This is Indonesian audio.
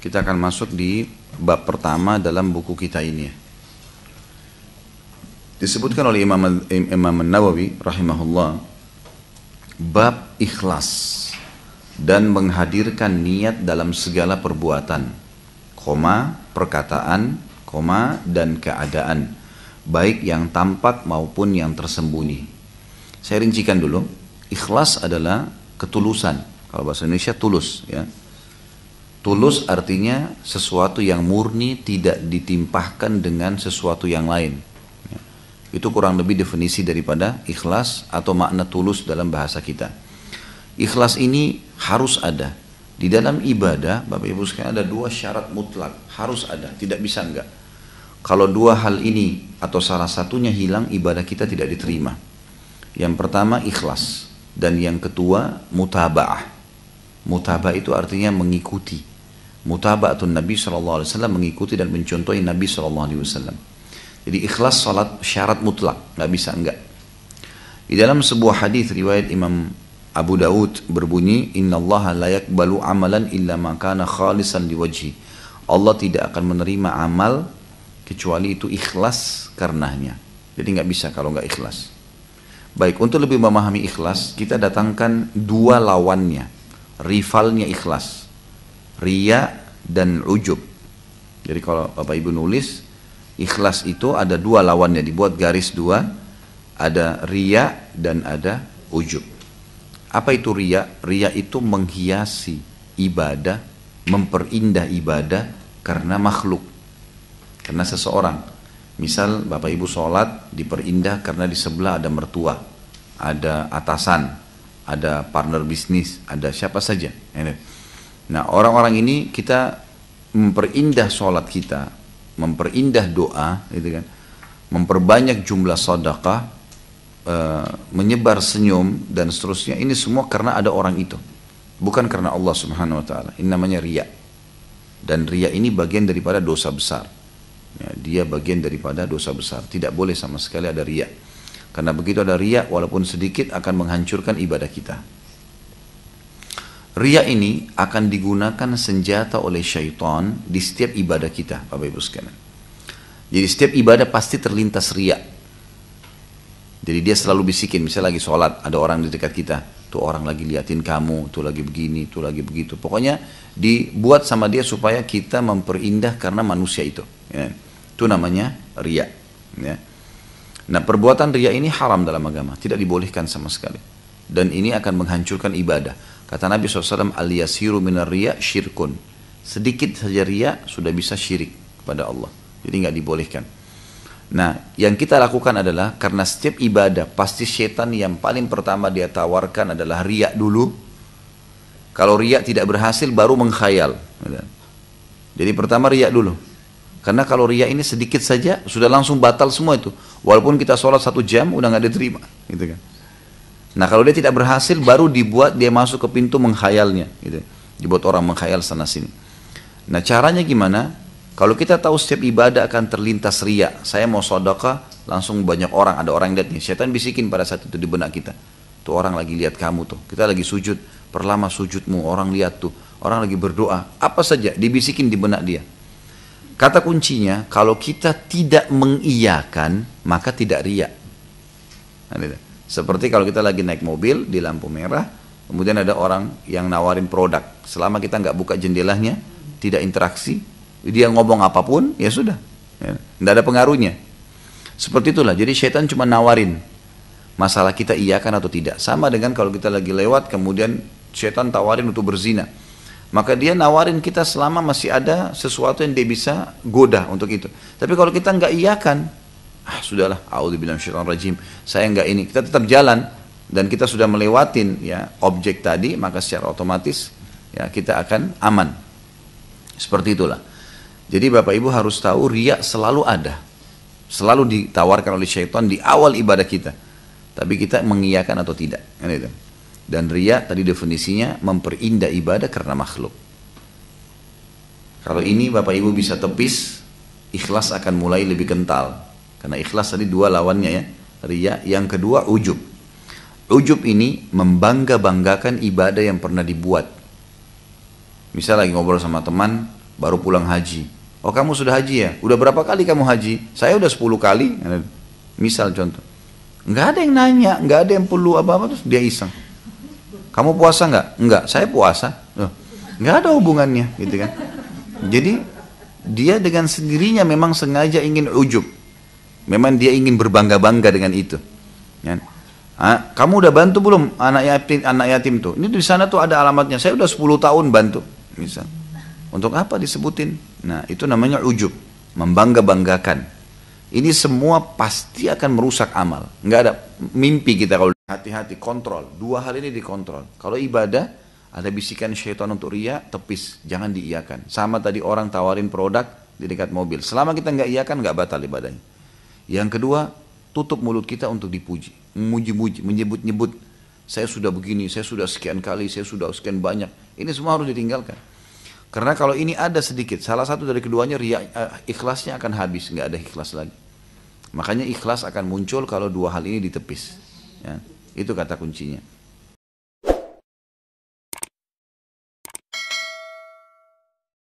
Kita akan masuk di bab pertama dalam buku kita ini. Disebutkan oleh Imam Nawawi rahimahullah, bab ikhlas dan menghadirkan niat dalam segala perbuatan, perkataan, dan keadaan, baik yang tampak maupun yang tersembunyi. Saya rincikan dulu. Ikhlas adalah ketulusan. Kalau bahasa Indonesia tulus, ya. Tulus artinya sesuatu yang murni, tidak ditimpahkan dengan sesuatu yang lain. Itu kurang lebih definisi daripada ikhlas atau makna tulus dalam bahasa kita. Ikhlas ini harus ada. Di dalam ibadah, Bapak Ibu sekalian, ada dua syarat mutlak. Harus ada, tidak bisa enggak. Kalau dua hal ini atau salah satunya hilang, ibadah kita tidak diterima. Yang pertama ikhlas, dan yang kedua mutaba'ah. Mutaba'ah itu artinya mengikuti. Mutaba'atun Nabi SAW, mengikuti dan mencontohi Nabi SAW. Jadi ikhlas salat syarat mutlak, nggak bisa enggak. Di dalam sebuah hadis riwayat Imam Abu Daud berbunyi, Inna Allah la yakbalu amalan illa ma kana khalisan liwajhi. Allah tidak akan menerima amal kecuali itu ikhlas karenanya. Jadi nggak bisa kalau nggak ikhlas. Baik, untuk lebih memahami ikhlas, kita datangkan dua lawannya, rivalnya ikhlas, riya dan ujub. Jadi kalau Bapak Ibu nulis, ikhlas itu ada dua lawannya, dibuat garis dua, ada riya dan ada ujub. Apa itu riya? Riya itu menghiasi ibadah, memperindah ibadah karena makhluk, karena seseorang. Misal Bapak Ibu sholat diperindah karena di sebelah ada mertua, ada atasan, ada partner bisnis, ada siapa saja. Nah, orang-orang ini kita memperindah sholat kita, memperindah doa, gitu kan, memperbanyak jumlah sedekah, menyebar senyum dan seterusnya. Ini semua karena ada orang itu, bukan karena Allah Subhanahu Wa Taala. Ini namanya riya, dan riya ini bagian daripada dosa besar. Ya, dia bagian daripada dosa besar. Tidak boleh sama sekali ada riya, karena begitu ada riya, walaupun sedikit akan menghancurkan ibadah kita. Riya ini akan digunakan senjata oleh syaitan di setiap ibadah kita, Bapak Ibu sekalian. Jadi setiap ibadah pasti terlintas riya. Jadi dia selalu bisikin, misalnya lagi sholat, ada orang di dekat kita, tuh orang lagi liatin kamu, tuh lagi begini, tuh lagi begitu. Pokoknya dibuat sama dia supaya kita memperindah karena manusia itu. Ya. Itu namanya riya. Ya. Nah, perbuatan riya ini haram dalam agama, tidak dibolehkan sama sekali. Dan ini akan menghancurkan ibadah. Kata Nabi SAW, al-yasiru minar riya syirkun. Sedikit saja riya sudah bisa syirik kepada Allah. Jadi nggak dibolehkan. Nah, yang kita lakukan adalah, karena setiap ibadah pasti syaitan yang paling pertama dia tawarkan adalah riya dulu. Kalau riya tidak berhasil baru mengkhayal. Jadi pertama riya dulu. Karena kalau riya ini sedikit saja sudah langsung batal semua itu. Walaupun kita sholat 1 jam udah nggak diterima, gitu kan. Nah, kalau dia tidak berhasil baru dibuat dia masuk ke pintu menghayalnya, gitu. Dibuat orang menghayal sana sini. Nah, caranya gimana? Kalau kita tahu setiap ibadah akan terlintas riya, saya mau sedekah, langsung banyak orang, ada orang yang lihat nih, syaitan bisikin pada saat itu di benak kita. Tuh orang lagi lihat kamu tuh, kita lagi sujud, perlama sujudmu, orang lihat tuh, orang lagi berdoa, apa saja dibisikin di benak dia. Kata kuncinya, kalau kita tidak mengiyakan, maka tidak riya. Seperti kalau kita lagi naik mobil di lampu merah, kemudian ada orang yang nawarin produk. Selama kita nggak buka jendelanya, tidak interaksi, dia ngomong apapun, ya sudah, ya, nggak ada pengaruhnya. Seperti itulah. Jadi syaitan cuma nawarin. Masalah kita iyakan atau tidak. Sama dengan kalau kita lagi lewat, kemudian syaitan tawarin untuk berzina. Maka dia nawarin kita selama masih ada sesuatu yang dia bisa goda untuk itu. Tapi kalau kita nggak iyakan, sudahlah, a'udzubillahi minasyaitonir rajim, saya enggak ini, kita tetap jalan dan kita sudah melewatin ya objek tadi, maka secara otomatis ya kita akan aman. Seperti itulah. Jadi Bapak Ibu harus tahu riya selalu ada, selalu ditawarkan oleh syaitan di awal ibadah kita, tapi kita mengiyakan atau tidak, kan itu. Dan riya tadi definisinya memperindah ibadah karena makhluk. Kalau ini Bapak Ibu bisa tepis, ikhlas akan mulai lebih kental. Karena ikhlas tadi dua lawannya ya, riya. Yang kedua ujub. Ujub ini membangga-banggakan ibadah yang pernah dibuat. Misal lagi ngobrol sama teman, baru pulang haji. Oh kamu sudah haji ya? Udah berapa kali kamu haji? Saya udah 10 kali. Misal contoh. Nggak ada yang nanya, nggak ada yang perlu apa-apa, terus dia iseng. Kamu puasa nggak? Nggak, saya puasa. Loh, nggak ada hubungannya, gitu kan? Jadi dia dengan sendirinya memang sengaja ingin ujub. Memang dia ingin berbangga-bangga dengan itu. Ya. Kamu udah bantu belum anak yatim tuh? Ini di sana tuh ada alamatnya. Saya udah 10 tahun bantu, misal. Untuk apa disebutin? Nah, itu namanya ujub, membangga-banggakan. Ini semua pasti akan merusak amal. Nggak ada mimpi kita kalau hati-hati, kontrol. Dua hal ini dikontrol. Kalau ibadah, ada bisikan syaitan untuk riya, tepis, jangan diiyakan. Sama tadi orang tawarin produk di dekat mobil. Selama kita nggak iyakan, nggak batal ibadahnya. Yang kedua, tutup mulut kita untuk dipuji, memuji-muji, menyebut-nyebut. Saya sudah begini, saya sudah sekian kali, saya sudah sekian banyak. Ini semua harus ditinggalkan. Karena kalau ini ada sedikit, salah satu dari keduanya ikhlasnya akan habis, nggak ada ikhlas lagi. Makanya ikhlas akan muncul kalau dua hal ini ditepis. Ya, itu kata kuncinya.